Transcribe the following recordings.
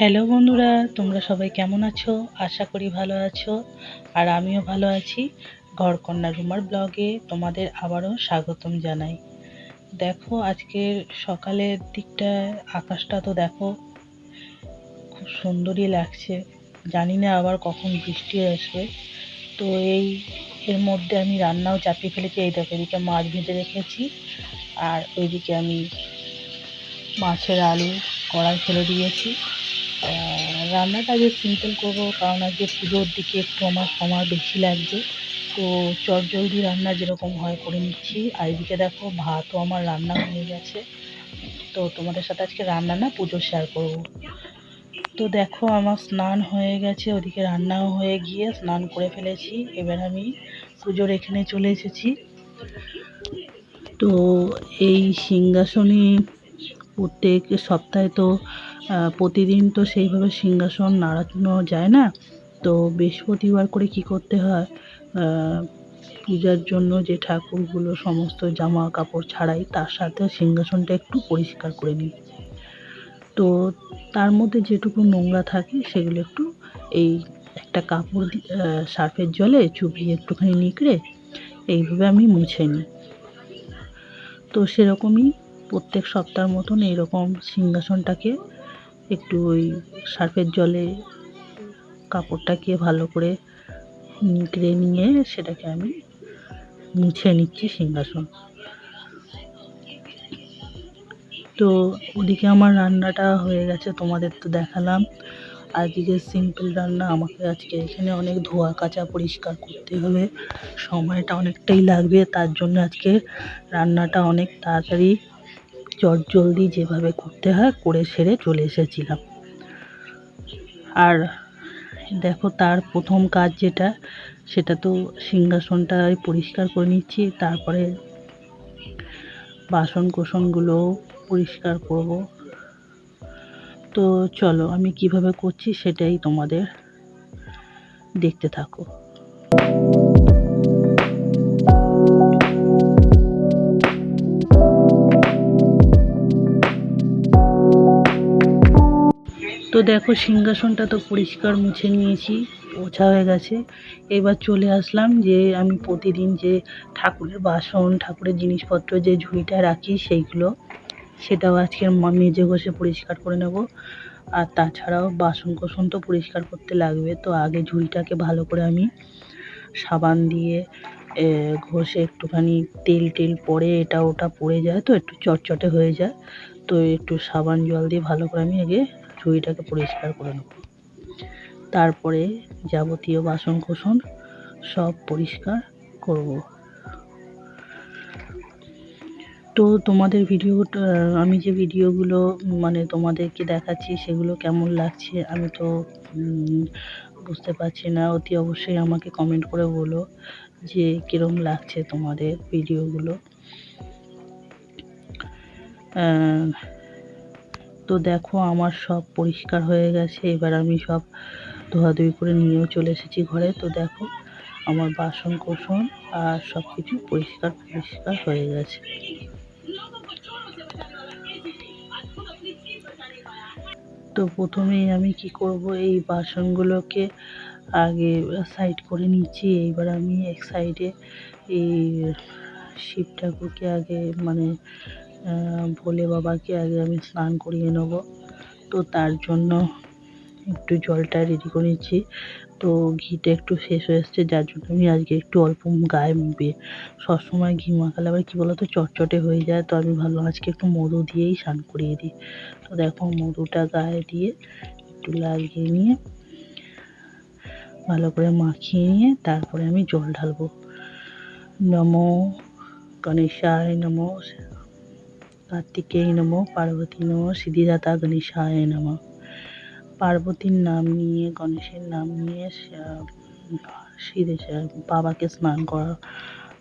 Hello বন্ধুরা, তোমরা সবাই কেমন আছো? আশা করি ভালো আছো। আর আমিও ভালো আছি। ঘরকন্যা রুমার ব্লগে তোমাদের আবারও স্বাগতম জানাই। দেখো, আজকের সকালের দিকটা আকাশটা তো দেখো, খুব সুন্দরই লাগছে। জানি না আবার কখন বৃষ্টি আসবে। তো এর মধ্যে আমি রান্নাও চাপিয়ে ফেলেছি। এই দেখো, এদিকে মাছ ভেজে রেখেছি, আর ওইদিকে আমি মাছের আলু কড়াই ফেলে দিয়েছি। রান্নাটা আজকে সিম্পল করবো, কারণ আজকে পুজোর দিকে একটু আমার সময় বেশি লাগবে। তো চটজলদি রান্না যেরকম হয় করে নিচ্ছি। আর এদিকে দেখো, ভাতও আমার রান্না হয়ে গেছে। তো তোমাদের সাথে আজকে রান্না না, পুজো শেয়ার করব। তো দেখো, আমার স্নান হয়ে গেছে, ওদিকে রান্নাও হয়ে গিয়ে স্নান করে ফেলেছি। এবার আমি পুজোর এখানে চলে এসেছি। তো এই সিংহাসনে প্রত্যেক সপ্তাহে তো প্রতিদিন তো সেইভাবে সিংহাসন নাড়ানো যায় না। তো বৃহস্পতিবার করে কি করতে হয়, পূজার জন্য যে ঠাকুরগুলো সমস্ত জামা কাপড় ছাড়াই, তার সাথে সিংহাসনটা একটু পরিষ্কার করে নিই। তো তার মধ্যে যেটুকু নোংরা থাকে সেগুলো একটু এই একটা কাপড় সার্ফের জলে চুবিয়ে একটুখানি নিকড়ে এইভাবে আমি মুছে নিই। তো সেরকমই প্রত্যেক সপ্তাহের মতন এইরকম সিংহাসনটাকে একটু ওই সার্ফের জলে কাপড়টাকে ভালো করে নিংড়ে নিয়ে সেটাকে আমি মুছে নিচ্ছি সিংহাসন। তো ওদিকে আমার রান্নাটা হয়ে গেছে, তোমাদের তো দেখালাম। আজকে সিম্পল রান্না। আমাকে আজকে এখানে অনেক ধোয়া কাচা পরিষ্কার করতে হবে, সময়টা অনেকটাই লাগবে। তার জন্য আজকে রান্নাটা অনেক তাড়াতাড়ি চটজলদি যেভাবে করতে হয় করে সেরে চলে এসেছিলাম। আর দেখো, তার প্রথম কাজ যেটা, সেটা তো সিংহাসনটা পরিষ্কার করে নিচ্ছি। তারপরে বাসন কোসনগুলো পরিষ্কার করব। তো চলো, আমি কিভাবে করছি সেটাই তোমাদের দেখতে থাকো। তো দেখো, সিংহাসনটা তো পরিষ্কার মুছে নিয়েছি, পোছা হয়ে গেছে। এবার চলে আসলাম যে আমি প্রতিদিন যে ঠাকুরের বাসন, ঠাকুরের জিনিসপত্র যে ঝুড়িটা রাখি সেইগুলো, সেটাও আজকে মেজে ঘষে পরিষ্কার করে নেব। আর তাছাড়াও বাসন কোসন তো পরিষ্কার করতে লাগবে। তো আগে ঝুড়িটাকে ভালো করে আমি সাবান দিয়ে ঘষে একটুখানি তেল পড়ে এটা ওটা পড়ে যায়, তো একটু চটচটে হয়ে যায়। তো একটু সাবান জল দিয়ে ভালো করে আমি আগে ঝুড়িটাকে পরিষ্কার করে নেব। তারপরে যাবতীয় বাসন কোসন সব পরিষ্কার করব। তো তোমাদের ভিডিওটা, আমি যে ভিডিওগুলো মানে তোমাদেরকে দেখাচ্ছি সেগুলো কেমন লাগছে আমি তো বুঝতে পারছি না। অতি অবশ্যই আমাকে কমেন্ট করে বলো যে কীরকম লাগছে তোমাদের ভিডিওগুলো। তো দেখো, আমার সব পরিষ্কার হয়ে গেছে। এবার আমি সব ধোয়াধুয়ি করে নিয়েও চলে এসেছি ঘরে। তো দেখো, আমার বাসন কোসন আর সব কিছু পরিষ্কার হয়ে গেছে। তো প্রথমেই আমি কি করব, এই বাসনগুলোকে আগে সাইড করে নিচ্ছি। এইবার আমি এক সাইডে এই শিব ঠাকুরকে আগে মানে ভোলে বাবাকে আগে আমি স্নান করিয়ে নেব। তো তার জন্য একটু জলটা রেডি করে নিচ্ছি। তো ঘিটা একটু শেষ হয়ে এসছে, যার জন্য আমি আজকে একটু অল্প গায়ে সবসময় ঘি মাখালে আবার কী বলতো চটচটে হয়ে যায়। তো আমি ভাবলাম আজকে একটু মধু দিয়েই স্নান করিয়ে দিই। তো দেখো, মধুটা গায়ে দিয়ে একটু লাগিয়ে নিয়ে ভালো করে মাখিয়ে নিয়ে তারপরে আমি জল ঢালবো। নমো গণেশায় নমো, কার্তিকেয় নমো, পার্বতী নমো, সিদ্ধিদাতা গণেশায় নমো। পার্বতীর নাম নিয়ে, গণেশের নাম নিয়ে বাবাকে স্নান করা।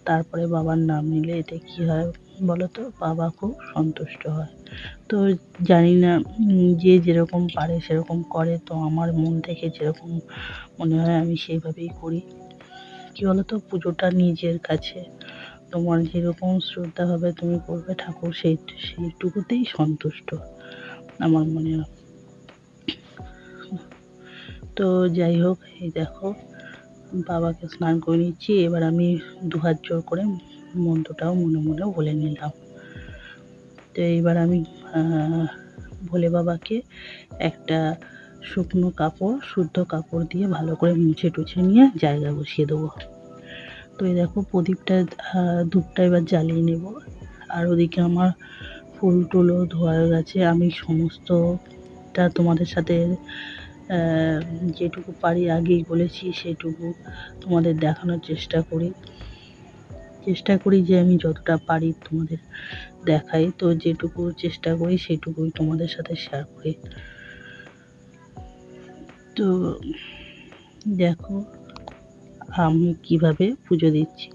তারপরে বাবার নাম নিলে এতে কী হয় বলো তো, বাবা খুব সন্তুষ্ট হয়। তো জানি না, যে যেরকম পারে সেরকম করে। তো আমার মন থেকে যেরকম মনে হয় আমি সেইভাবেই করি। কী বলো তো, পুজোটা নিজের কাছে। তোমার যেরকম শ্রদ্ধা হবে তুমি করবে, ঠাকুর সেইটুকুতেই সন্তুষ্ট আমার মনে হয়। তো যাই হোক, এই দেখো বাবাকে স্নান করে নিচ্ছি। এবার আমি দুহাত জোর করে মন্ত্রটাও মনে মনে বলে নিলাম। তো এইবার আমি ভোলে বাবাকে একটা শুকনো কাপড়, শুদ্ধ কাপড় দিয়ে ভালো করে মুছে টুছে নিয়ে জায়গায় বসিয়ে দেবো। তো এই দেখো প্রদীপটা, ধূপটা এবার জ্বালিয়ে নেব। আর ওদিকে আমার ফুল টুলও ধোয়া হয়ে গেছে। আমি সমস্তটা তোমাদের সাথে যেটুকু পারি আগেই বলেছি, সেটুকু তোমাদের দেখানোর চেষ্টা করি যে আমি যতটা পারি তোমাদের দেখাই। তো যেটুকু চেষ্টা করি সেটুকুই তোমাদের সাথে শেয়ার করি। তো দেখো আমি কিভাবে পুজো দিচ্ছি।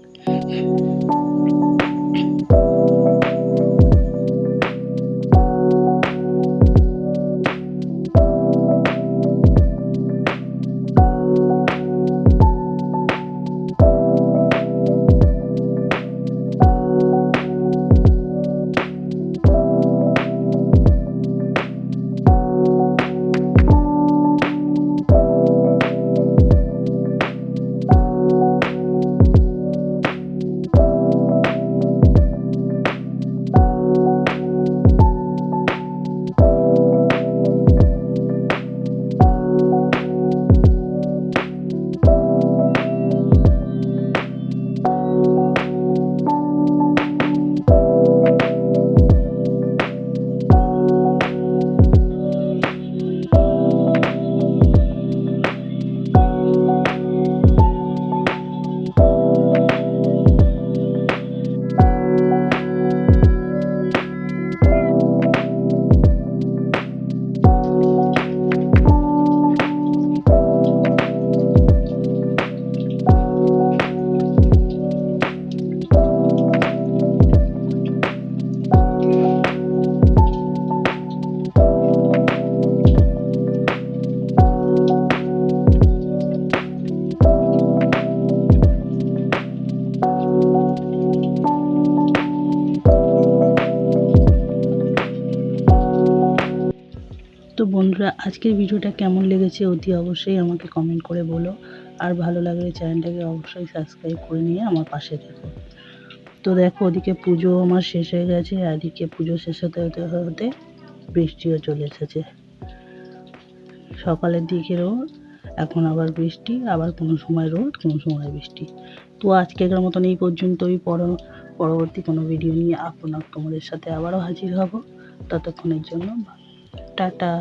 তো বন্ধুরা, আজকের ভিডিওটা কেমন লেগেছে অতি অবশ্যই আমাকে কমেন্ট করে বলো। আর ভালো লাগলে চ্যানেলটাকে অবশ্যই সাবস্ক্রাইব করে নিয়ে আমার পাশে থেকো। তো দেখো ওদিকে পুজো আমার শেষ হয়ে গেছে, আর এদিকে পুজো শেষ হতে হতে হতে বৃষ্টিও চলে এসেছে। সকালের দিকে রোদ, এখন আবার বৃষ্টি, আবার কোনো সময় রোদ, কোনো সময় বৃষ্টি। তো আজকের মতন এই পর্যন্তই। পরবর্তী কোনো ভিডিও নিয়ে তোমাদের সাথে আবারও হাজির হব। ততক্ষণের জন্য টাটা।